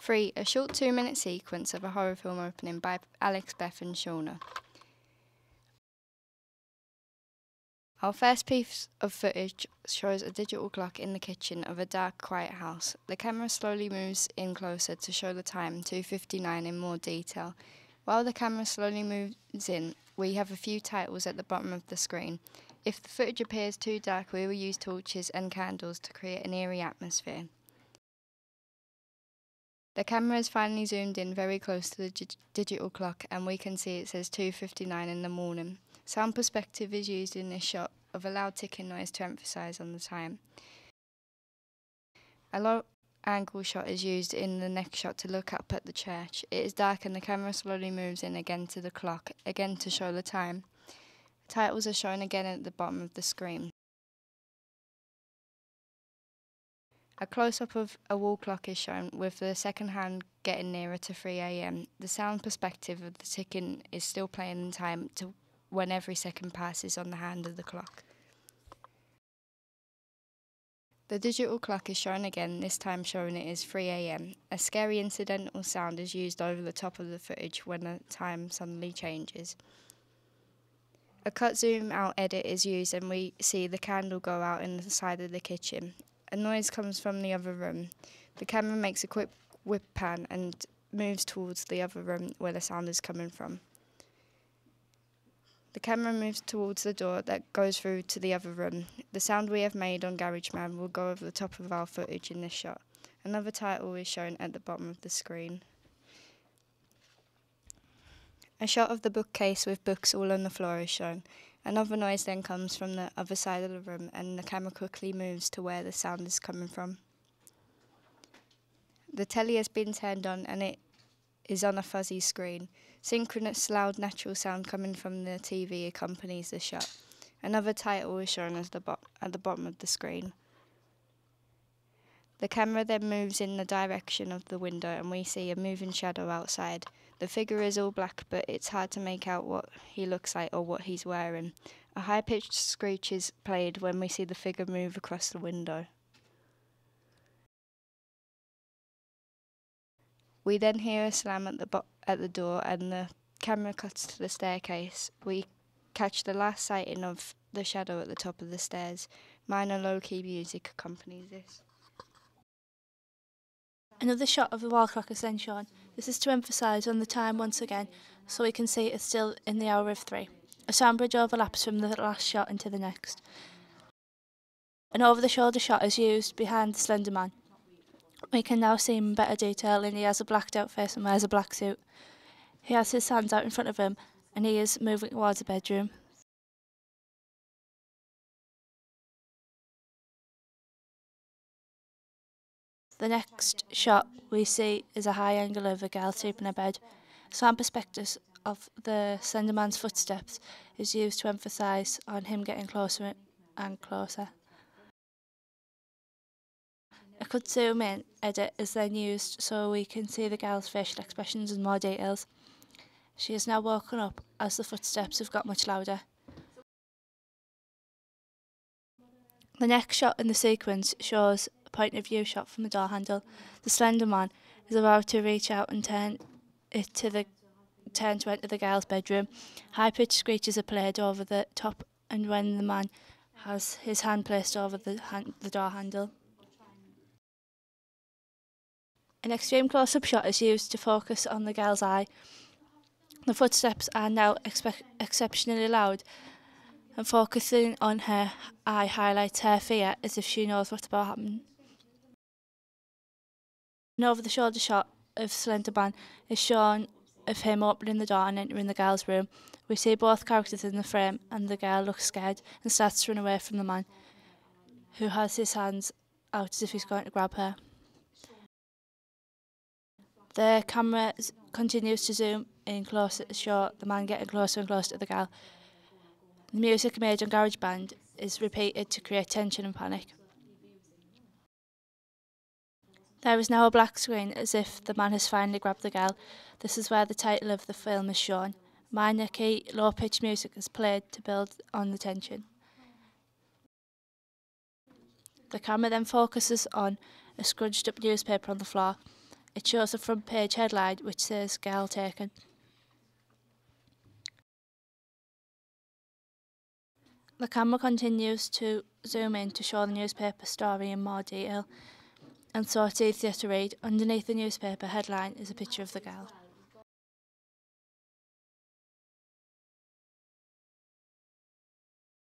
3. A short 2-minute sequence of a horror film opening by Alex, Beth and Shauna. Our first piece of footage shows a digital clock in the kitchen of a dark, quiet house. The camera slowly moves in closer to show the time, 2:59, in more detail. While the camera slowly moves in, we have a few titles at the bottom of the screen. If the footage appears too dark, we will use torches and candles to create an eerie atmosphere. The camera is finally zoomed in very close to the digital clock, and we can see it says 2:59 in the morning. Sound perspective is used in this shot of a loud ticking noise to emphasise on the time. A low angle shot is used in the next shot to look up at the church. It is dark and the camera slowly moves in again to the clock, again to show the time. Titles are shown again at the bottom of the screen. A close-up of a wall clock is shown, with the second hand getting nearer to 3 a.m. The sound perspective of the ticking is still playing in time to when every second passes on the hand of the clock. The digital clock is shown again, this time showing it is 3 a.m. A scary incidental sound is used over the top of the footage when the time suddenly changes. A cut zoom out edit is used and we see the candle go out in the side of the kitchen. A noise comes from the other room. The camera makes a quick whip pan and moves towards the other room where the sound is coming from. The camera moves towards the door that goes through to the other room. The sound we have made on GarageBand will go over the top of our footage in this shot. Another title is shown at the bottom of the screen. A shot of the bookcase with books all on the floor is shown. Another noise then comes from the other side of the room and the camera quickly moves to where the sound is coming from. The telly has been turned on and it is on a fuzzy screen. Synchronous, loud, natural sound coming from the TV accompanies the shot. Another title is shown at the bottom of the screen. The camera then moves in the direction of the window and we see a moving shadow outside. The figure is all black, but it's hard to make out what he looks like or what he's wearing. A high-pitched screech is played when we see the figure move across the window. We then hear a slam at the door and the camera cuts to the staircase. We catch the last sighting of the shadow at the top of the stairs. Minor low-key music accompanies this. Another shot of the wall clock is then shown. This is to emphasise on the time once again, so we can see it's still in the hour of 3. A sound bridge overlaps from the last shot into the next. An over-the-shoulder shot is used behind the slender man. We can now see him in better detail and he has a blacked out face and wears a black suit. He has his hands out in front of him and he is moving towards the bedroom. The next shot we see is a high angle of a girl sleeping in a bed. Sound perspective of the slender man's footsteps is used to emphasise on him getting closer and closer. A cut zoom in edit is then used so we can see the girl's facial expressions and more details. She has now woken up as the footsteps have got much louder. The next shot in the sequence shows a point of view shot from the door handle. The slender man is about to reach out and turn to enter the girl's bedroom. High-pitched screeches are played over the top and when the man has his hand placed over the door handle. An extreme close-up shot is used to focus on the girl's eye. The footsteps are now exceptionally loud, and focusing on her eye highlights her fear as if she knows what's about to happen. An over-the-shoulder shot of Slender Man is shown of him opening the door and entering the girl's room. We see both characters in the frame, and the girl looks scared and starts to run away from the man, who has his hands out as if he's going to grab her. The camera continues to zoom in closer to show the man getting closer and closer to the girl. The music made on GarageBand is repeated to create tension and panic. There is now a black screen as if the man has finally grabbed the girl. This is where the title of the film is shown. Minor key, low-pitched music is played to build on the tension. The camera then focuses on a scrunched up newspaper on the floor. It shows a front page headline which says "Girl Taken." The camera continues to zoom in to show the newspaper story in more detail, and so it's easier to read. Underneath the newspaper headline is a picture of the girl.